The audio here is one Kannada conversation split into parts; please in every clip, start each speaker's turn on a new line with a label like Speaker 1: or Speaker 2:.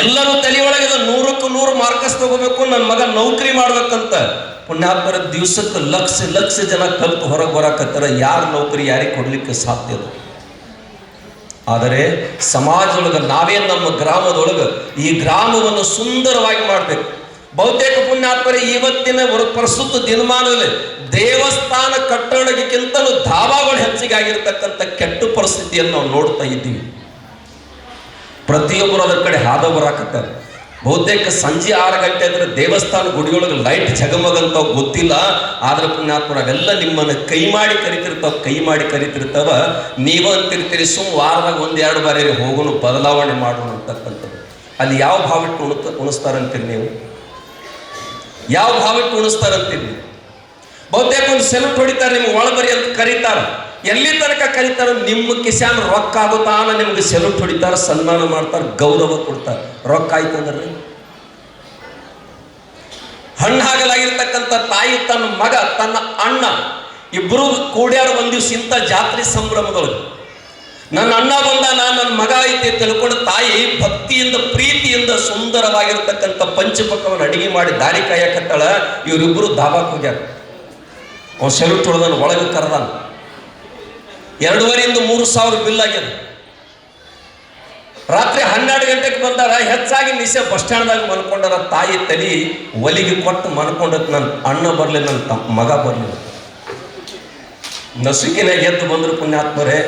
Speaker 1: ಎಲ್ಲರೂ ತಲೆಯೊಳಗೆ 100ಕ್ಕೆ 100 ಮಾರ್ಕಸ್ ತಗೋಬೇಕು, ನನ್ನ ಮಗ ನೌಕರಿ ಮಾಡ್ಬೇಕಂತ. ಪುಣ್ಯಾತ್ಮರ ದಿವಸಕ್ಕೆ ಲಕ್ಷ ಜನ ಕಲ್ತು ಹೊರಗೆ ಬರಕತ್ತಾರ. ಯಾರು ನೌಕರಿ ಯಾರಿಗೆ ಕೊಡ್ಲಿಕ್ಕೆ ಸಾಧ್ಯ? ಆದರೆ ಸಮಾಜದೊಳಗೆ ನಾವೇ ನಮ್ಮ ಗ್ರಾಮದೊಳಗೆ ಈ ಗ್ರಾಮವನ್ನು ಸುಂದರವಾಗಿ ಮಾಡಬೇಕು. ಬಹುತೇಕ ಪುಣ್ಯಾತ್ಮರೇ ಇವತ್ತಿನ ಪ್ರಸ್ತುತ ದಿನಮಾನದಲ್ಲಿ ದೇವಸ್ಥಾನ ಕಟ್ಟಡಕ್ಕಿಂತಲೂ ಧಾಬಾಗಳು ಹೆಚ್ಚಿಗೆ ಆಗಿರ್ತಕ್ಕಂಥ ಕೆಟ್ಟ ಪರಿಸ್ಥಿತಿಯನ್ನು ನಾವು ನೋಡ್ತಾ ಇದ್ದೀವಿ. ಪ್ರತಿಯೊಬ್ಬರು ಅದರ ಕಡೆ ಹಾದ ಬರಾಕತ್ತಾರೆ. ಬಹುತೇಕ ಸಂಜೆ 6 ಗಂಟೆ ಅಂದರೆ ದೇವಸ್ಥಾನ ಗುಡಿಯೊಳಗೆ ಲೈಟ್ ಜಗಮಗಂತಾವ್ ಗೊತ್ತಿಲ್ಲ. ಆದ್ರೆ ಪುಣ್ಯಾತ್ಮರ ಅವೆಲ್ಲ ನಿಮ್ಮನ್ನು ಕೈ ಮಾಡಿ ಕರಿತಿರ್ತಾವ. ನೀವು ಅಂತಿರ್ತೀರಿ ವಾರದಾಗ 1-2 ಬಾರಿ ಹೋಗೋನು ಬದಲಾವಣೆ ಮಾಡೋಣ ಅಂತಕ್ಕಂಥದ್ದು. ಅಲ್ಲಿ ಯಾವ ಭಾವಿಟ್ಟು ಉಣಿಸ್ತಾರಂತೀರಿ ನೀವು? ಯಾವ ಭಾವಿಟ್ಟು ಉಣಿಸ್ತಾರಂತೀರಿ ನೀವು? ಬಹುತೇಕ ಒಂದು ಸೆಲ್ಯೂಟ್ ಹೊಡಿತಾರೆ, ನಿಮ್ಗೆ ಒಳಬರಿ ಅಂತ ಕರೀತಾರೆ. ಎಲ್ಲಿ ತನಕ ಕರೀತಾರೆ? ನಿಮ್ಮ ಕಿಶಾನ್ ರೊಕ್ಕ ಆಗುತ್ತಾನ ನಿಮ್ಗೆ ಸೆಲ್ಯೂಟ್ ಹೊಡಿತಾರೆ, ಸನ್ಮಾನ ಮಾಡ್ತಾರೆ, ಗೌರವ ಕೊಡ್ತಾರೆ. ರೊಕ್ಕ ಆಯ್ತು ಅಂದ್ರೆ ಹಣ್ಣಾಗಲಾಗಿರ್ತಕ್ಕಂಥ ತಾಯಿ ತನ್ನ ಮಗ ತನ್ನ ಅಣ್ಣ ಇಬ್ಬರು ಕೂಡ್ಯಾರ ಒಂದ್ ದಿವ್ಸ ಇಂಥ ಜಾತ್ರೆ ಸಂಭ್ರಮದೊಳಗೆ ನನ್ನ ಅಣ್ಣ ಬಂದ, ನನ್ನ ಮಗ ಐತಿ ತಿಳ್ಕೊಂಡು ತಾಯಿ ಭಕ್ತಿಯಿಂದ ಪ್ರೀತಿಯಿಂದ ಸುಂದರವಾಗಿರ್ತಕ್ಕಂಥ ಪಂಚಪಕ್ಕವನ್ನು ಅಡಿಗೆ ಮಾಡಿ ದಾರಿ ಕಾಯಕತ್ತಾಳ. ಇವರಿಬ್ಬರು ದಾಬಾಕ್ ಹೋಗ್ಯಾರ. ಅವ್ನು ಸೆಲ್ಯೂಟ್ ಹೊಡೆದನು, ಒಳಗೆ ಕರೆದಾನ. 2,500-3,000 ಬಿಲ್ ಆಗ್ಯದ. ರಾತ್ರಿ 12 ಗಂಟೆಗೆ ಬಂದಾರ. ಹೆಚ್ಚಾಗಿ ನಿಶೆ ಬಸ್ ಸ್ಟ್ಯಾಂಡ್ದಾಗ ಮನ್ಕೊಂಡಾರ. ತಾಯಿ ತಲೆ ಒಲಿಗೆ ಕೊಟ್ಟು ಮನ್ಕೊಂಡತ್, ನನ್ನ ಅಣ್ಣ ಬರ್ಲಿ, ನನ್ನ ಮಗ ಬರ್ಲಿ. ನಸುಕಿನಾಗ ಎದ್ದು ಬಂದ್ರು ಪುಣ್ಯಾತ್ಮರೇ.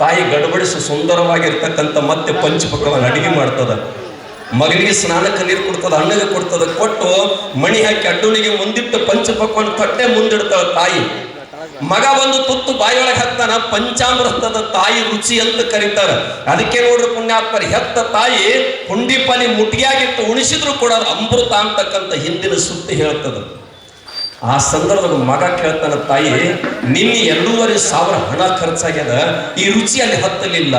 Speaker 1: ತಾಯಿ ಗಡಬಡಿಸಿ ಸುಂದರವಾಗಿರ್ತಕ್ಕಂಥ ಮತ್ತೆ ಪಂಚಪಕ್ಕವನ್ನು ಅಡಿಗೆ ಮಾಡ್ತದ. ಮಗನಿಗೆ ಸ್ನಾನಕ್ಕೆ ನೀರು ಕೊಡ್ತದ, ಅಣ್ಣಗೆ ಕೊಡ್ತದ. ಕೊಟ್ಟು ಮಣಿ ಹಾಕಿ ಅಡ್ಡನಿಗೆ ಮುಂದಿಟ್ಟು ಪಂಚಪಕ್ಕವನ್ನು ತಟ್ಟೆ ಮುಂದಿಡ್ತಾಳ ತಾಯಿ. ಮಗ ಒಂದು ತುತ್ತು ಬಾಯಿಯೊಳಗೆ ಹಾಕ್ತಾನ. ಪಂಚಾಮೃತದ ತಾಯಿ ರುಚಿ ಅಂತ ಕರೀತಾರ. ಅದಕ್ಕೆ ನೋಡ್ರಿ ಪುಣ್ಯಾತ್ಮರ, ಹೆತ್ತ ತಾಯಿ ಹುಂಡಿ ಪಾಲಿ ಮುಟ್ಟಿಯಾಗಿಟ್ಟು ಉಣಿಸಿದ್ರು ಕೂಡ ಅಮೃತ ಅಂತಕ್ಕಂಥ ಹಿಂದಿನ ಸುದ್ದಿ ಹೇಳ್ತದ. ಆ ಸಂದರ್ಭದಾಗ ಮಗ ಕೇಳ್ತಾನ, ತಾಯಿ ನಿನ್ನೆ 2,500 ಹಣ ಖರ್ಚಾಗ್ಯದ, ಈ ರುಚಿ ಅಲ್ಲಿ ಹತ್ತಲಿಲ್ಲ.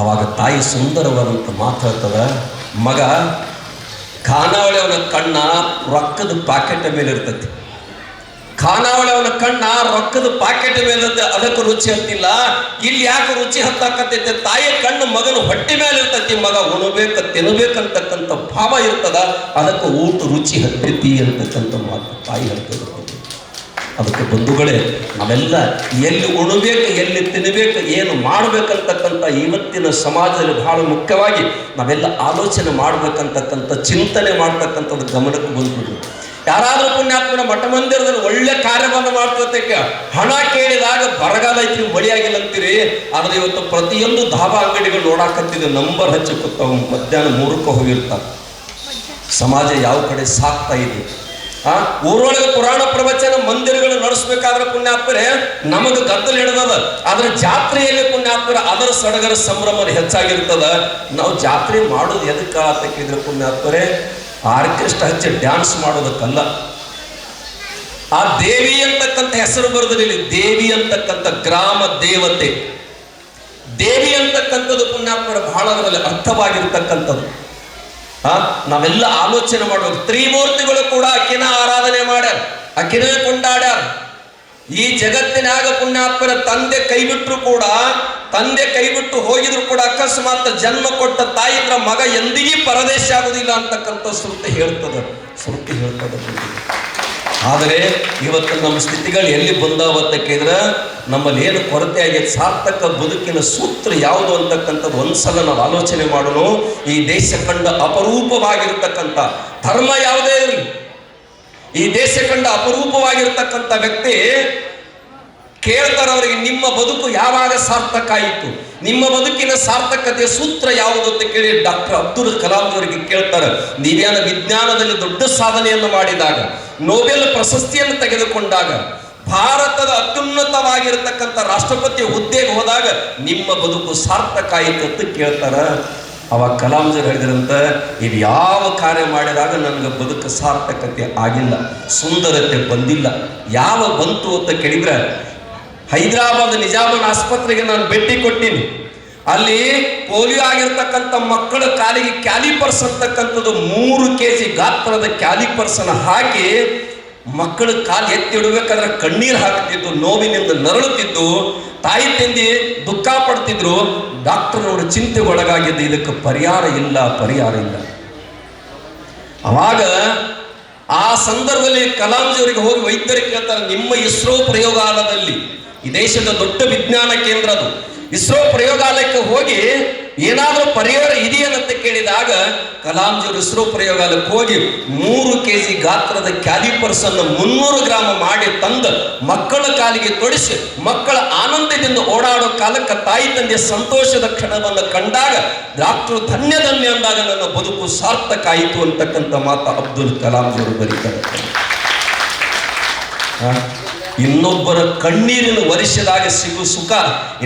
Speaker 1: ಅವಾಗ ತಾಯಿ ಸುಂದರವಾದಂತ ಮಾತಾಡ್ತದ, ಮಗ ಖಾನಾವಳಿ ಅವನ ಕಣ್ಣ ರೊಕ್ಕದ ಪಾಕೆಟ್ ಮೇಲೆ ಇರ್ತೈತಿ. ಖಾನಾವಳಿ ಅವನ ಕಣ್ಣ ರೊಕ್ಕದ ಪಾಕೆಟ್ ಮೇಲೆ ಅದಕ್ಕೆ ರುಚಿ ಹತ್ತಿಲ್ಲ. ಇಲ್ಲಿ ಯಾಕೆ ರುಚಿ ಹತ್ತಾಕತ್ತೈತೆ? ತಾಯಿಯ ಕಣ್ಣು ಮಗನ ಹೊಟ್ಟೆ ಮೇಲೆ ಇರ್ತೈತಿ. ಮಗ ಉಣಬೇಕು ತಿನ್ನಬೇಕಂತಕ್ಕಂಥ ಭಾವ ಇರ್ತದ. ಅದಕ್ಕೆ ಊಟ ರುಚಿ ಹತ್ತೈತಿ ಅಂತಕ್ಕಂಥ ಮಾತು ತಾಯಿ ಹೇಳ್ತದ. ಅದಕ್ಕೆ ಬಂಧುಗಳೇ, ನಾವೆಲ್ಲ ಎಲ್ಲಿ ಉಣಬೇಕು, ಎಲ್ಲಿ ತಿನ್ನಬೇಕು, ಏನು ಮಾಡಬೇಕಂತಕ್ಕಂಥ ಇವತ್ತಿನ ಸಮಾಜದಲ್ಲಿ ಬಹಳ ಮುಖ್ಯವಾಗಿ ನಾವೆಲ್ಲ ಆಲೋಚನೆ ಮಾಡ್ಬೇಕಂತಕ್ಕಂಥ ಚಿಂತನೆ ಮಾಡ್ತಕ್ಕಂಥದ್ದು ಗಮನಕ್ಕೆ ಬಂದ್ಬಿಡ್ರು. ಯಾರಾದ್ರೂ ಪುಣ್ಯಾತ್ಮನ ಮಠ ಮಂದಿರದಲ್ಲಿ ಒಳ್ಳೆ ಕಾರ್ಯವನ್ನು ಮಾಡ್ತಕ್ಕೆ ಹಣ ಕೇಳಿದಾಗ ಬರಗಾಲ ಐತಿ, ಮಳಿ ಆಗಿಲ್ಲ ಅಂತೀರಿ. ಆದ್ರೆ ಇವತ್ತು ಪ್ರತಿಯೊಂದು ಧಾಬಾ ಅಂಗಡಿಗಳು ನೋಡಾಕತ್ತಿದೆ, ನಂಬರ್ ಹಚ್ಚಿ ಕೂತಾವ, ಮಧ್ಯಾಹ್ನ 3ಕ್ಕೆ ಹೋಗಿರ್ತಾರೆ. ಸಮಾಜ ಯಾವ ಕಡೆ ಸಾಕ್ತಾ ಇದೆ? ಊರೊಳಗೆ ಪುರಾಣ ಪ್ರವಚನ ಮಂದಿರಗಳು ನಡೆಸಬೇಕಾದ್ರೆ ಪುಣ್ಯಾತ್ಮರೇ ನಮಗೆ ಗದ್ದಲು ಹಿಡಿದದ. ಆದ್ರೆ ಜಾತ್ರೆಯಲ್ಲಿ ಪುಣ್ಯಾತ್ಮರ ಅದರ ಸಡಗರ ಸಂಭ್ರಮ ಹೆಚ್ಚಾಗಿರ್ತದ. ನಾವು ಜಾತ್ರೆ ಮಾಡೋದು ಎದಕ್ಕ ಅಂತ ಕೇಳಿದ್ರೆ ಪುಣ್ಯಾತ್ಮರೇ, ಆರ್ಕೆಸ್ಟ್ರಾ ಹಚ್ಚಿ ಡ್ಯಾನ್ಸ್ ಮಾಡೋದಕ್ಕಲ್ಲ. ಆ ದೇವಿ ಅಂತಕ್ಕಂಥ ಹೆಸರು ಬರೋದ್ರಲ್ಲಿ ದೇವಿ ಅಂತಕ್ಕಂಥ ಗ್ರಾಮ ದೇವತೆ, ದೇವಿ ಅಂತಕ್ಕಂಥದ್ದು ಪುಣ್ಯಾತ್ಮರ ಬಹಳ ಅದರಲ್ಲಿ ಅರ್ಥವಾಗಿರ್ತಕ್ಕಂಥದ್ದು. ನಾವೆಲ್ಲ ಆಲೋಚನೆ ಮಾಡ್ಬೇಕು. ತ್ರಿಮೂರ್ತಿಗಳು ಕೂಡ ಅಕ್ಕಿನ ಆರಾಧನೆ ಮಾಡ್ಯಾರ, ಅಕ್ಕಿನ ಕೊಂಡಾಡ್ಯಾರ. ಈ ಜಗತ್ತಿನಾಗ ಪುಣ್ಯಾತ್ಮರ ತಂದೆ ಕೈಬಿಟ್ರು ಕೂಡ, ತಂದೆ ಕೈಬಿಟ್ಟು ಹೋಗಿದ್ರು ಕೂಡ ಅಕಸ್ಮಾತ್ ಜನ್ಮ ಕೊಟ್ಟ ತಾಯಿ ಮಗ ಎಂದಿಗೂ ಪರದೇಶ ಆಗುದಿಲ್ಲ ಅಂತಕ್ಕಂಥ ಶ್ರುತಿ ಹೇಳ್ತದ. ಆದರೆ ಇವತ್ತು ನಮ್ಮ ಸ್ಥಿತಿಗಳು ಎಲ್ಲಿ ಬಂದಾವತ್ತ ಕೇಳಿದ್ರೆ ನಮ್ಮಲ್ಲಿ ಏನು ಕೊರತೆ ಆಗೈತೆ, ಸಾರ್ಥಕ ಬದುಕಿನ ಸೂತ್ರ ಯಾವುದು ಅಂತಕ್ಕಂಥದ್ದು ಒಂದ್ಸಲ ನಾವು ಆಲೋಚನೆ ಮಾಡೋಣ. ಈ ದೇಶ ಕಂಡ ಅಪರೂಪವಾಗಿರ್ತಕ್ಕಂಥ ಧರ್ಮ ಯಾವುದೇ ಇರಲಿ, ಈ ದೇಶ ಕಂಡ ಅಪರೂಪವಾಗಿರ್ತಕ್ಕಂಥ ವ್ಯಕ್ತಿ ಕೇಳ್ತಾರೆ ಅವರಿಗೆ, ನಿಮ್ಮ ಬದುಕು ಯಾವಾಗ ಸಾರ್ಥಕ ಆಯಿತು, ನಿಮ್ಮ ಬದುಕಿನ ಸಾರ್ಥಕತೆಯ ಸೂತ್ರ ಯಾವುದು ಅಂತ ಕೇಳಿ ಡಾಕ್ಟರ್ ಅಬ್ದುಲ್ ಕಲಾಂ ಅವರಿಗೆ ಕೇಳ್ತಾರೆ. ನೀವೇನ ವಿಜ್ಞಾನದಲ್ಲಿ ದೊಡ್ಡ ಸಾಧನೆಯನ್ನು ಮಾಡಿದಾಗ, ನೊಬೆಲ್ ಪ್ರಶಸ್ತಿಯನ್ನು ತೆಗೆದುಕೊಂಡಾಗ, ಭಾರತದ ಅತ್ಯುನ್ನತವಾಗಿರತಕ್ಕಂಥ ರಾಷ್ಟ್ರಪತಿ ಹುದ್ದೆಗೆ ಹೋದಾಗ ನಿಮ್ಮ ಬದುಕು ಸಾರ್ಥಕ ಆಯಿತು ಅಂತ ಕೇಳ್ತಾರ. ಅವಾಗ ಕಲಾಂಜಿ ಹೇಳಿದ್ರಂತ, ಇದು ಯಾವ ಕಾರ್ಯ ಮಾಡಿದಾಗ ನನಗೆ ಬದುಕು ಸಾರ್ಥಕತೆ ಆಗಿಲ್ಲ, ಸುಂದರತೆ ಬಂದಿಲ್ಲ. ಯಾವ ಬಂತು ಅಂತ ಕೇಳಿದ್ರೆ, ಹೈದರಾಬಾದ್ ನಿಜಾಮನ ಆಸ್ಪತ್ರೆಗೆ ನಾನು ಭೇಟಿ ಕೊಟ್ಟಿನಿ. ಅಲ್ಲಿ ಪೋಲಿಯೋ ಆಗಿರ್ತಕ್ಕಂಥ ಮಕ್ಕಳ ಕಾಲಿಗೆ ಕ್ಯಾಲಿಪರ್ಸ್ ಅಂತಕ್ಕಂಥದ್ದು 3 kg ಗಾತ್ರದ ಕ್ಯಾಲಿಪರ್ಸನ್ನು ಹಾಕಿ ಮಕ್ಕಳು ಕಾಲು ಎತ್ತಿ ಇಡಬೇಕಾದ್ರೆ ಕಣ್ಣೀರು ಹಾಕ್ತಿದ್ದು, ನೋವಿನಿಂದ ನರಳುತ್ತಿದ್ದು, ತಾಯಿ ತಂದೆ ದುಃಖ ಪಡ್ತಿದ್ರು. ಡಾಕ್ಟರ್ನವರು ಚಿಂತೆಗೆ ಒಳಗಾಗಿದ್ದು, ಇದಕ್ಕೆ ಪರಿಹಾರ ಇಲ್ಲ. ಅವಾಗ ಆ ಸಂದರ್ಭದಲ್ಲಿ ಕಲಾಂಜಿಯವರಿಗೆ ಹೋಗಿ ವೈದ್ಯರಿಗೆ ಕೇಳ್ತಾರೆ, ನಿಮ್ಮ ಇಸ್ರೋ ಪ್ರಯೋಗಾಲಯದಲ್ಲಿ, ಈ ದೇಶದ ದೊಡ್ಡ ವಿಜ್ಞಾನ ಕೇಂದ್ರ ಅದು, ಇಸ್ರೋ ಪ್ರಯೋಗಾಲಯಕ್ಕೆ ಹೋಗಿ ಏನಾದರೂ ಪರಿಹಾರ ಇದೆಯೇನಂತ ಕೇಳಿದಾಗ ಕಲಾಂಜಿಯವರು ಇಸ್ರೋ ಪ್ರಯೋಗಾಲಯಕ್ಕೆ ಹೋಗಿ 3 kg ಗಾತ್ರದ ಕ್ಯಾಲಿಪರ್ಸ್ ಅನ್ನು 300 ಗ್ರಾಮ ಮಾಡಿ ತಂದು ಮಕ್ಕಳ ಕಾಲಿಗೆ ತೊಡಿಸಿ ಮಕ್ಕಳ ಆನಂದದಿಂದ ಓಡಾಡೋ ಕಾಲಕ್ಕೆ ತಾಯಿ ತಂದೆಯ ಸಂತೋಷದ ಕ್ಷಣವನ್ನು ಕಂಡಾಗ ಡಾಕ್ಟರ್ ಧನ್ಯ ಅಂದಾಗ ನನ್ನ ಬದುಕು ಸಾರ್ಥಕ ಆಯಿತು ಅಂತಕ್ಕಂಥ ಮಾತು ಅಬ್ದುಲ್ ಕಲಾಂಜಿಯವರು ಬರೀತಾರೆ. ಇನ್ನೊಬ್ಬರ ಕಣ್ಣೀರಿನ ವರ್ಷದಾಗ ಸಿಗು ಸುಖ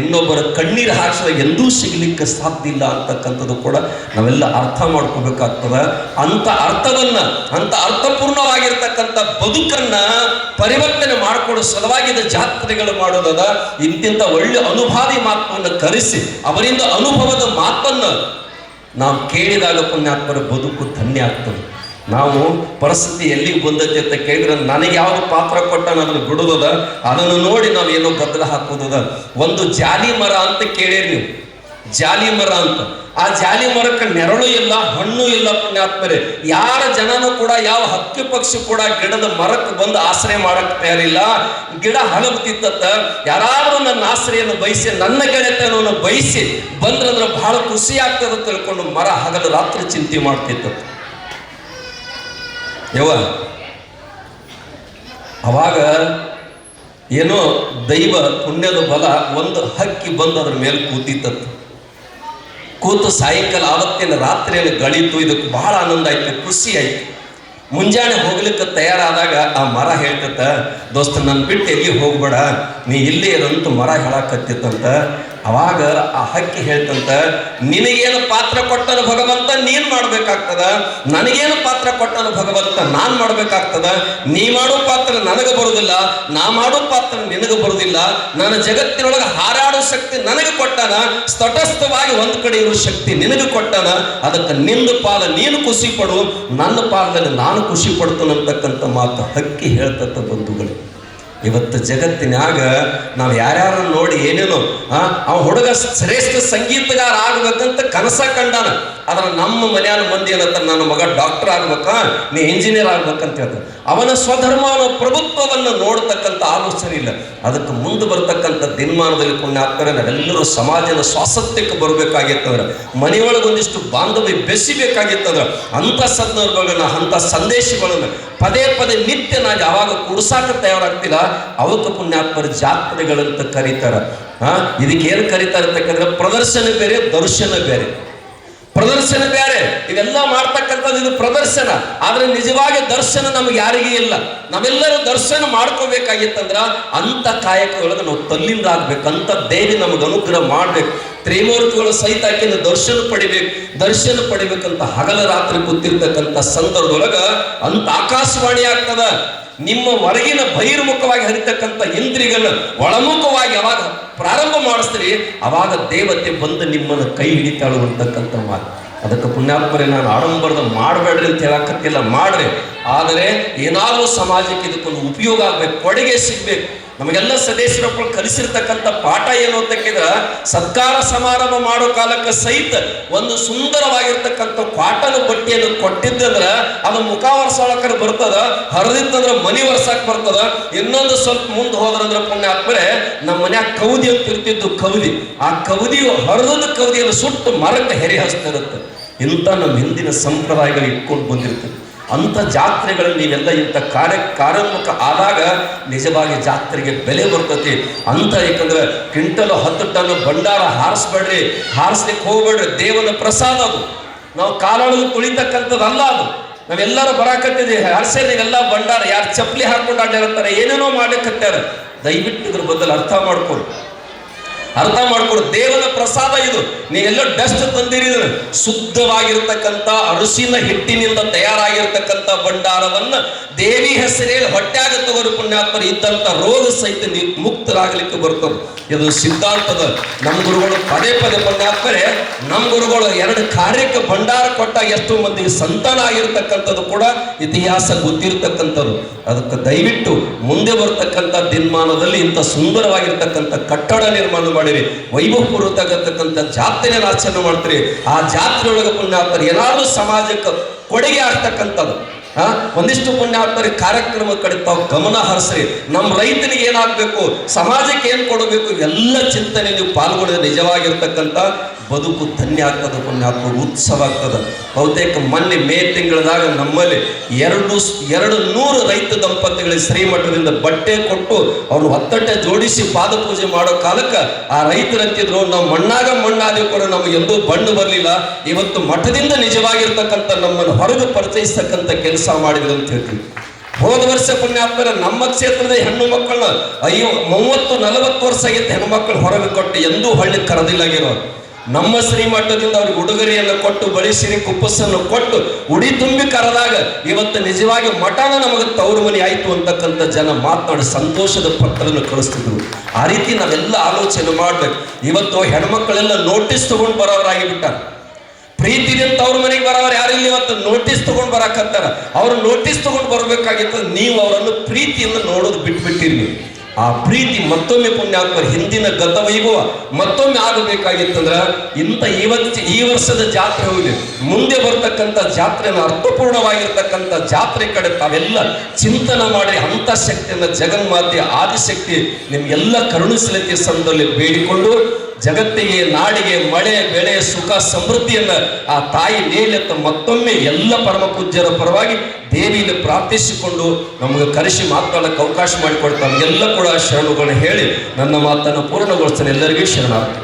Speaker 1: ಇನ್ನೊಬ್ಬರ ಕಣ್ಣೀರು ಹಾಕಿದಾಗ ಎಂದೂ ಸಿಗಲಿಕ್ಕೆ ಸಾಧ್ಯ ಇಲ್ಲ ಅಂತಕ್ಕಂಥದ್ದು ಕೂಡ ನಾವೆಲ್ಲ ಅರ್ಥ ಮಾಡ್ಕೋಬೇಕಾಗ್ತದೆ. ಅಂತ ಅರ್ಥಪೂರ್ಣವಾಗಿರ್ತಕ್ಕಂಥ ಬದುಕನ್ನ ಪರಿವರ್ತನೆ ಮಾಡಿಕೊಡೋ ಸಲುವಾಗಿದ್ದ ಜಾತ್ರೆಗಳು ಮಾಡೋದದ. ಇಂತಿಂಥ ಒಳ್ಳೆ ಅನುಭಾವಿ ಮಾತನ್ನು ಕರೆಸಿ ಅವರಿಂದ ಅನುಭವದ ಮಾತನ್ನು ನಾವು ಕೇಳಿದಾಗ ಪುಣ್ಯಾತ್ಮರ ಬದುಕು ಧನ್ಯ ಆಗ್ತದೆ. ನಾವು ಪರಿಸ್ಥಿತಿ ಎಲ್ಲಿಗೆ ಬಂದೈತೆ ಅಂತ ಕೇಳಿದ್ರೆ ನನಗೆ ಯಾವ ಪಾತ್ರ ಕೊಟ್ಟ ಅದನ್ನು ಬಿಡೋದದ, ಅದನ್ನು ನೋಡಿ ನಾವು ಏನೋ ಗದ್ದಲ ಹಾಕೋದದ. ಒಂದು ಜಾಲಿ ಮರ ಅಂತ ಕೇಳಿರಿ ನೀವು, ಜಾಲಿ ಮರ ಅಂತ. ಆ ಜಾಲಿ ಮರಕ್ಕೆ ನೆರಳು ಇಲ್ಲ, ಹಣ್ಣು ಇಲ್ಲ ಪುಣ್ಯಾತ್ಮರೇ. ಯಾರ ಜನನೂ ಕೂಡ, ಯಾವ ಹಕ್ಕಿ ಪಕ್ಷಿ ಕೂಡ ಗಿಡದ ಮರಕ್ಕೆ ಬಂದು ಆಶ್ರಯ ಮಾಡಕ್ಕೆ ತಯಾರಿಲ್ಲ. ಗಿಡ ಹಲಬ್ತಿತ್ತ, ಯಾರಾದ್ರೂ ನನ್ನ ಆಶ್ರಯನ್ನು ಬಯಸಿ, ನನ್ನ ಗೆಳೆತನವನ್ನು ಬಯಸಿ ಬಂದ್ರಂದ್ರೆ ಬಹಳ ಖುಷಿ ಆಗ್ತದೆ ತಿಳ್ಕೊಂಡು ಮರ ಹಗಲು ರಾತ್ರಿ ಚಿಂತೆ ಮಾಡ್ತಿತ್ತು. ಅವಾಗ ಏನೋ ದೈವ ಪುಣ್ಯದ ಬಲ ಒಂದು ಹಕ್ಕಿ ಬಂದು ಅದ್ರ ಮೇಲೆ ಕೂತಿತ್ತು. ಕೂತು ಸಾಯಂಕಾಲ ಆವತ್ತಿನ ರಾತ್ರಿಯಲ್ಲಿ ಗಳಿತು. ಇದಕ್ಕೆ ಬಹಳ ಆನಂದ ಆಯ್ತು, ಖುಷಿ ಆಯ್ತು. ಮುಂಜಾನೆ ಹೋಗ್ಲಿಕ್ಕೆ ತಯಾರಾದಾಗ ಆ ಮರ ಹೇಳ್ತತ್ತ, ದೋಸ್ತ ನನ್ನ ಬಿಟ್ಟು ಎಲ್ಲಿ ಹೋಗ್ಬೇಡ, ನೀ ಇಲ್ಲೇ ಇರಂತ ಮರ ಹೇಳಕತ್ತಿತ್ತಂತ. ಅವಾಗ ಆ ಹಕ್ಕಿ ಹೇಳ್ತಂತ, ನಿನಗೇನು ಪಾತ್ರ ಕೊಟ್ಟನು ಭಗವಂತ ನೀನ್ ಮಾಡ್ಬೇಕಾಗ್ತದ, ನನಗೇನು ಪಾತ್ರ ಕೊಟ್ಟನು ಭಗವಂತ ನಾನ್ ಮಾಡ್ಬೇಕಾಗ್ತದ. ನೀ ಮಾಡೋ ಪಾತ್ರ ನನಗೆ ಬರುದಿಲ್ಲ, ನಾ ಮಾಡೋ ಪಾತ್ರ ನಿನಗೆ ಬರುದಿಲ್ಲ. ನನ್ನ ಜಗತ್ತಿನೊಳಗೆ ಹಾರಾಡೋ ಶಕ್ತಿ ನನಗೆ ಕೊಟ್ಟಾನ, ತಟಸ್ಥವಾಗಿ ಒಂದ್ ಕಡೆ ಇರೋ ಶಕ್ತಿ ನಿನಗೆ ಕೊಟ್ಟಾನ. ಅದಕ್ಕೆ ನಿಂದು ಪಾಲ ನೀನು ಖುಷಿ ಪಡು, ನನ್ನ ಪಾಲದಲ್ಲಿ ನಾನು ಖುಷಿ ಪಡ್ತಾನೆ ಅಂತಕ್ಕಂಥ ಮಾತು ಹಕ್ಕಿ ಹೇಳ್ತಕ್ಕ ಬಂಧುಗಳು. ಇವತ್ತು ಜಗತ್ತಿನಾಗ ನಾವು ಯಾರ್ಯಾರು ನೋಡಿ ಏನೇನೋ ಅವ ಹುಡುಗ ಶ್ರೇಷ್ಠ ಸಂಗೀತಗಾರ ಆಗ್ಬೇಕಂತ ಕನಸ ಕಂಡಾನ. ಆದ್ರೆ ನಮ್ಮ ಮನೆಯ ಮಂದಿ ಏನಂತ, ನನ್ನ ಮಗ ಡಾಕ್ಟರ್ ಆಗ್ಬೇಕಾ, ನೀ ಇಂಜಿನಿಯರ್ ಆಗ್ಬೇಕಂತ ಹೇಳ್ತಾರೆ. ಅವನ ಸ್ವಧರ್ಮವನ ಪ್ರಭುತ್ವವನ್ನು ನೋಡ್ತಕ್ಕಂಥ ಆಲೋಚನೆ ಇಲ್ಲ. ಅದಕ್ಕೆ ಮುಂದೆ ಬರ್ತಕ್ಕಂಥ ದಿನಮಾನದಲ್ಲಿ ಪುಣ್ಯಾತ್ಮರೇ ನಾವೆಲ್ಲರೂ ಸಮಾಜದ ಸ್ವಾಸತ್ಯಕ್ಕೆ ಬರಬೇಕಾಗಿತ್ತಂದ್ರೆ, ಮನೆಯೊಳಗೊಂದಿಷ್ಟು ಬಾಂಧವ್ಯ ಬೆಸಿಬೇಕಾಗಿತ್ತಂದ್ರೆ, ಅಂಥ ಸಂದರ್ಭಗಳನ್ನ ಅಂಥ ಸಂದೇಶಗಳನ್ನು ಪದೇ ಪದೇ ನಿತ್ಯ ನಾವು ಯಾವಾಗ ಕುಡ್ಸಾಕ ತಯಾರಾಗ್ತಿಲ್ಲ ಅವಕ್ಕೆ ಪುಣ್ಯಾತ್ಮರ ಜಾತ್ರೆಗಳಂತ ಕರೀತಾರ. ಇದಕ್ಕೆ ಏನು ಕರೀತಾರೆ ಅಂತಕ್ಕಂದ್ರೆ, ಪ್ರದರ್ಶನ ಬೇರೆ, ದರ್ಶನ ಬೇರೆ. ಪ್ರದರ್ಶನ ಬೇರೆ, ಇವೆಲ್ಲ ಮಾಡ್ತಕ್ಕಂಥದ್ದು ಇದು ಪ್ರದರ್ಶನ. ಆದ್ರೆ ನಿಜವಾಗಿ ದರ್ಶನ ನಮ್ಗೆ ಯಾರಿಗೂ ಇಲ್ಲ. ನಾವೆಲ್ಲರೂ ದರ್ಶನ ಮಾಡ್ಕೋಬೇಕಾಗಿತ್ತಂದ್ರ ಅಂತ ಕಾಯಕದೊಳಗೆ ನಾವು ತಲ್ಲಿಂದ ಆಗ್ಬೇಕಂತ ದೇವಿ ನಮಗೆ ಅನುಗ್ರಹ ಮಾಡ್ಬೇಕು. ತ್ರಿಮೂರ್ತಿಗಳು ಸಹಿತ ಆಕಿನ ದರ್ಶನ ಪಡಿಬೇಕಂತ ಹಗಲ ರಾತ್ರಿ ಕೂತಿರ್ತಕ್ಕಂಥ ಸಂದರ್ಭದೊಳಗ ಅಂತ ಆಕಾಶವಾಣಿ ಆಗ್ತದ. ನಿಮ್ಮ ಹೊರಗಿನ ಬಹಿರ್ಮುಖವಾಗಿ ಹರಿತಕ್ಕಂಥ ಇಂದ್ರಿಯಗಳನ್ನ ಒಳಮುಖವಾಗಿ ಯಾವಾಗ ಪ್ರಾರಂಭ ಮಾಡಿಸ್ತೀರಿ ಅವಾಗ ದೇವತೆ ಬಂದು ನಿಮ್ಮನ್ನು ಕೈ ಹಿಡಿತಾಳು ಅಂತಕ್ಕಂಥ ಮಾತು. ಅದಕ್ಕೆ ಪುಣ್ಯಾತ್ಮರೇ, ನಾನು ಆಡಂಬರದ ಮಾಡಬೇಡ್ರಿ ಅಂತ ಹೇಳಕತ್ತಿಲ್ಲ, ಮಾಡ್ರಿ. ಆದರೆ ಏನಾದರೂ ಸಮಾಜಕ್ಕೆ ಇದಕ್ಕೊಂದು ಉಪಯೋಗ ಆಗ್ಬೇಕು, ಕೊಡುಗೆ ಸಿಗ್ಬೇಕು. ನಮಗೆಲ್ಲ ಸದಸ್ಯರೊಬ್ಬರು ಕಲಿಸಿರ್ತಕ್ಕಂಥ ಪಾಠ ಏನು ಅಂತ ಕೇಳಿದ್ರೆ, ಸತ್ಕಾರ ಸಮಾರಂಭ ಮಾಡೋ ಕಾಲಕ್ಕೆ ಸಹಿತ ಒಂದು ಸುಂದರವಾಗಿರ್ತಕ್ಕಂಥ ಕಾಟನ್ ಬಟ್ಟೆಯನ್ನು ಕೊಟ್ಟಿದ್ದಂದ್ರೆ ಅದು ಮುಖ ವರ್ಷೊಳಕರ ಬರ್ತದ, ಹರಿದಿತ್ತಂದ್ರೆ ಮನಿ ವರ್ಷಕ್ಕೆ ಬರ್ತದ. ಇನ್ನೊಂದು ಸ್ವಲ್ಪ ಮುಂದೆ ಹೋದ್ರಂದ್ರೆ ಪುಣ್ಯಾತ್ಮರೇ, ನಮ್ಮ ಮನ್ಯಾಗ ಕೌದಿ ಅಂತ ಇರ್ತಿದ್ದು, ಕೌದಿ. ಆ ಕೌದಿಯು ಹರಿದ ಕೌದಿಯನ್ನು ಸುಟ್ಟು ಮರಕ್ಕೆ ಹೆರಿ ಹಚ್ತಿರುತ್ತೆ. ಇಂಥ ನಮ್ಮ ಹಿಂದಿನ ಸಂಪ್ರದಾಯಗಳು ಇಟ್ಕೊಂಡು ಬಂದಿರ್ತದೆ. ಅಂಥ ಜಾತ್ರೆಗಳು ನೀವೆಲ್ಲ ಇಂಥ ಕಾರ್ಯೋನ್ಮುಖ ಆದಾಗ ನಿಜವಾಗಿ ಜಾತ್ರೆಗೆ ಬೆಲೆ ಬರ್ತತಿ ಅಂತ. ಯಾಕಂದ್ರೆ ಕ್ವಿಂಟಲ್ 10 ಟನ್ ಭಂಡಾರ ಹಾರಿಸ್ಬೇಡ್ರಿ, ಹಾರಿಸ್ಲಿಕ್ಕೆ ಹೋಗ್ಬೇಡ್ರಿ. ದೇವನ ಪ್ರಸಾದ ಅದು, ನಾವು ಕಾಲೊಳಗೆ ತುಳಿತಕ್ಕಂಥದ್ದಲ್ಲ ಅದು. ನಾವೆಲ್ಲರೂ ಬರಾಕತ್ತಿದ್ದೀವಿ, ಹರ್ಸೆ ನೀವೆಲ್ಲ ಭಂಡಾರ, ಯಾರು ಚಪ್ಪಲಿ ಹಾಕೊಂಡು ಆಡಿರ್ತಾರೆ, ಏನೇನೋ ಮಾಡ್ಲಿಕ್ಕತ್ತಾರೆ. ದಯವಿಟ್ಟು ಇದ್ರ ಬದಲು ಅರ್ಥ ಮಾಡ್ಕೊಂಡು ಅರ್ಥ ಮಾಡ್ಕೊಡು, ದೇವರ ಪ್ರಸಾದ ಇದು. ನೀವೆಲ್ಲ ಡಸ್ಟ್ ತಂದಿರಿ, ಶುದ್ಧವಾಗಿರ್ತಕ್ಕಂಥ ಅರಸಿನ ಹಿಟ್ಟಿನಿಂದ ತಯಾರಾಗಿರ್ತಕ್ಕಂಥ ಭಂಡಾರವನ್ನ ದೇವಿ ಹೆಸರೇಳಿ ಹೊಟ್ಟ್ಯಾಗ ತಗೋರು ಪುಣ್ಯಾತ್ಮರು. ಇದ್ದಂಥ ರೋಗ ಸಹಿತ ಮುಕ್ತರಾಗಲಿಕ್ಕೆ ಬರ್ತದೆ. ಇದು ಸಿದ್ಧಾಂತದ ನಮ್ಮ ಗುರುಗಳು ಪದೇ ಪದೇ ಪುಣ್ಯಾತ್ಮರೇ, ನಮ್ಮ ಗುರುಗಳು 2 ಕಾರ್ಯಕ್ಕೆ ಭಂಡಾರ ಕೊಟ್ಟಾಗ ಎಷ್ಟೋ ಮಂದಿಗೆ ಸಂತಾನ ಆಗಿರ್ತಕ್ಕಂಥದ್ದು ಕೂಡ ಇತಿಹಾಸ ಗೊತ್ತಿರ್ತಕ್ಕಂಥದ್ದು. ಅದಕ್ಕೆ ದಯವಿಟ್ಟು ಮುಂದೆ ಬರ್ತಕ್ಕಂಥ ದಿನಮಾನದಲ್ಲಿ ಇಂಥ ಸುಂದರವಾಗಿರ್ತಕ್ಕಂಥ ಕಟ್ಟಡ ನಿರ್ಮಾಣ ಮಾಡಿರಿ, ವೈಭವಪೂರ್ವಕತಕ್ಕಂಥ ಜಾತ್ರೆಯನ್ನು ಆಚರಣೆ ಮಾಡ್ತೀರಿ. ಆ ಜಾತ್ರೆ ಒಳಗೆ ಪುಣ್ಯಾತ್ಮರು ಏನಾದರೂ ಸಮಾಜಕ್ಕೆ ಕೊಡುಗೆ ಆಗ್ತಕ್ಕಂಥದ್ದು. ಒಂದಿಷ್ಟು ಪುಣ್ಯಾತ್ಮರಿಗೆ ಕಾರ್ಯಕ್ರಮ ಕಡೆ ತಾವು ಗಮನ ಹರಿಸ್ರಿ. ನಮ್ಮ ರೈತನಿಗೆ ಏನಾಗಬೇಕು, ಸಮಾಜಕ್ಕೆ ಏನು ಕೊಡಬೇಕು, ಎಲ್ಲ ಚಿಂತನೆ ನೀವು ಪಾಲ್ಗೊಂಡ್ರೆ ನಿಜವಾಗಿರ್ತಕ್ಕಂಥ ಬದುಕು ಧನ್ಯ ಆಗ್ತದೆ ಪುಣ್ಯಾತ್ಮ, ಉತ್ಸವ ಆಗ್ತದೆ. ಬಹುತೇಕ ಮೊನ್ನೆ ಮೇ ತಿಂಗಳದಾಗ ನಮ್ಮಲ್ಲಿ 200 ರೈತ ದಂಪತಿಗಳಿಗೆ ಶ್ರೀಮಠದಿಂದ ಬಟ್ಟೆ ಕೊಟ್ಟು ಅವ್ರು ಒತ್ತಟ್ಟೆ ಜೋಡಿಸಿ ಪಾದ ಪೂಜೆ ಮಾಡೋ ಕಾಲಕ್ಕೆ ಆ ರೈತರು ಅಂತಿದ್ರು, ನಾವು ಮಣ್ಣಾಗ ಮಣ್ಣಾದಿ ಕೂಡ ನಮಗೆ ಎಂದೂ ಬಣ್ಣು ಬರಲಿಲ್ಲ, ಇವತ್ತು ಮಠದಿಂದ ನಿಜವಾಗಿರ್ತಕ್ಕಂಥ ನಮ್ಮನ್ನು ಹೊರಗೆ ಪರಿಚಯಿಸ್ತಕ್ಕಂಥ ಕೆಲಸ ಮಾಡಿದ್ರು ಅಂತ ಹೇಳ್ತೀವಿ. ಹೋದ ವರ್ಷ ಪುಣ್ಯಾತ್ಮರ ನಮ್ಮ ಕ್ಷೇತ್ರದ ಹೆಣ್ಣು ಮಕ್ಕಳನ್ನ 30-40 ವರ್ಷ ಆಗಿತ್ತು ಹೆಣ್ಣು ಮಕ್ಕಳು ಹೊರಗೆ ಕೊಟ್ಟು ಎಂದೂ ಹಳ್ಳಿ ಕರೆದಿಲ್ಲಾಗಿರೋರು. ನಮ್ಮ ಶ್ರೀಮಠದಿಂದ ಅವ್ರಿಗೆ ಉಡುಗೊರೆಯನ್ನು ಕೊಟ್ಟು ಬಳಿಸಿರಿ ಕುಪ್ಪಸನ್ನು ಕೊಟ್ಟು ಉಡಿ ತುಂಬಿ ಕರೆದಾಗ ಇವತ್ತು ನಿಜವಾಗಿ ಮಠನ ನಮಗೆ ತವರು ಮನೆ ಆಯ್ತು ಅಂತಕ್ಕಂಥ ಜನ ಮಾತನಾಡಿ ಸಂತೋಷದ ಪತ್ರವನ್ನು ಕಳಿಸ್ತಿದ್ರು. ಆ ರೀತಿ ನಾವೆಲ್ಲ ಆಲೋಚನೆ ಮಾಡ್ಬೇಕು. ಇವತ್ತು ಹೆಣ್ಮಕ್ಳೆಲ್ಲ ನೋಟಿಸ್ ತಗೊಂಡು ಬರೋರಾಗಿ ಬಿಟ್ಟಾರ. ಪ್ರೀತಿದಿಂದ ಅವ್ರ ಮನೆಗೆ ಬರೋರು ಯಾರಿಲ್ಲ, ಇವತ್ತು ನೋಟಿಸ್ ತಗೊಂಡು ಬರಾಕತ್ತಾರ. ಅವ್ರು ನೋಟಿಸ್ ತಗೊಂಡು ಬರ್ಬೇಕಾಗಿತ್ತು, ನೀವು ಅವರನ್ನು ಪ್ರೀತಿಯಿಂದ ನೋಡೋದು ಬಿಟ್ಬಿಟ್ಟಿರಿ. ನೀವು ಆ ಪ್ರೀತಿ ಮತ್ತೊಮ್ಮೆ ಪುಣ್ಯಾತ್ಮರು ಹಿಂದಿನ ಗತವೈಭವ ಮತ್ತೊಮ್ಮೆ ಆಗಬೇಕಾಗಿತ್ತಂದ್ರ ಈ ವರ್ಷದ ಜಾತ್ರೆ ಹೋಗಿದೆ, ಮುಂದೆ ಬರ್ತಕ್ಕಂಥ ಜಾತ್ರೆನ ಅರ್ಥಪೂರ್ಣವಾಗಿರ್ತಕ್ಕಂಥ ಜಾತ್ರೆ ಕಡೆ ತಾವೆಲ್ಲ ಚಿಂತನೆ ಮಾಡಿ ಅಂತಃಶಕ್ತಿಯನ್ನ ಜಗನ್ಮಾತೆ ಆದಿಶಕ್ತಿ ನಿಮ್ಗೆಲ್ಲ ಕರುಣಿಸಲಿಕ್ಕೆ ಸಂದರ್ಭದಲ್ಲಿ ಬೇಡಿಕೊಂಡು ಜಗತ್ತಿಗೆ ನಾಡಿಗೆ ಮಳೆ ಬೆಳೆ ಸುಖ ಸಮೃದ್ಧಿಯನ್ನ ಆ ತಾಯಿ ಮೇಲೆತ್ತ ಮತ್ತೊಮ್ಮೆ ಎಲ್ಲ ಪರಮ ಪೂಜ್ಯರ ಪರವಾಗಿ ದೇವಿಯನ್ನು ಪ್ರಾರ್ಥಿಸಿಕೊಂಡು ನಮಗೆ ಕರೆಸಿ ಮಾತನಾಡಕ್ಕೆ ಅವಕಾಶ ಮಾಡಿಕೊಡ್ತಾರೆ. ಎಲ್ಲ ಕೂಡ ಶರಣುಗಳನ್ನ ಹೇಳಿ ನನ್ನ ಮಾತನ್ನು ಪೂರ್ಣಗೊಳಿಸ್ತಾನೆ. ಎಲ್ಲರಿಗೂ ಶರಣಾರ್ಥಿ.